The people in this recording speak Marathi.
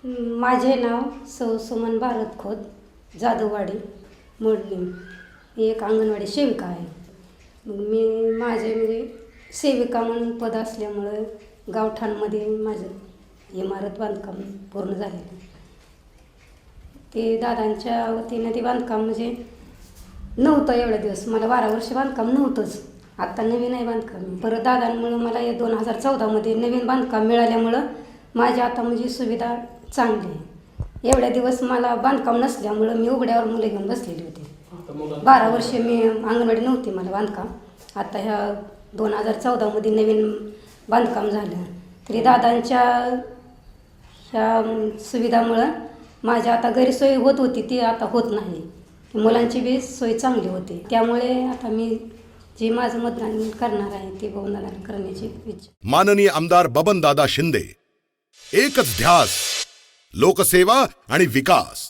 माझे नाव सुमन भारत खोत, जाधववाडी मोडली. मी एक अंगणवाडी सेविका आहे. मग मी माझे सेविका म्हणून पद असल्यामुळं गावठाणमध्ये माझं इमारत बांधकाम पूर्ण झालेलं. ते दादांच्या वतीनं ते बांधकाम नव्हतं एवढे दिवस. मला 12 वर्ष बांधकाम नव्हतंच. आत्ता नवीन आहे बांधकाम. परत दादांमुळं मला 2014मध्ये नवीन बांधकाम मिळाल्यामुळं माझी आता सुविधा चांगली आहे. एवढ्या दिवस मला बांधकाम नसल्यामुळं मी उघड्यावर मुलं घेऊन बसलेली होती. 12 वर्ष मी अंगणवाडी नव्हती मला बांधकाम. आता ह्या 2014मध्ये नवीन बांधकाम झालं. तरी दादांच्या ह्या सुविधामुळं माझ्या आता गैरसोय होत होती ती आता होत नाही. मुलांची बी सोय चांगली होती. त्यामुळे आता मी जे माझं मतदान करणार आहे ते मतदान करण्याची इच्छा. माननीय आमदार बबनदादा शिंदे, एकच ध्यास, लोकसेवा आणि विकास.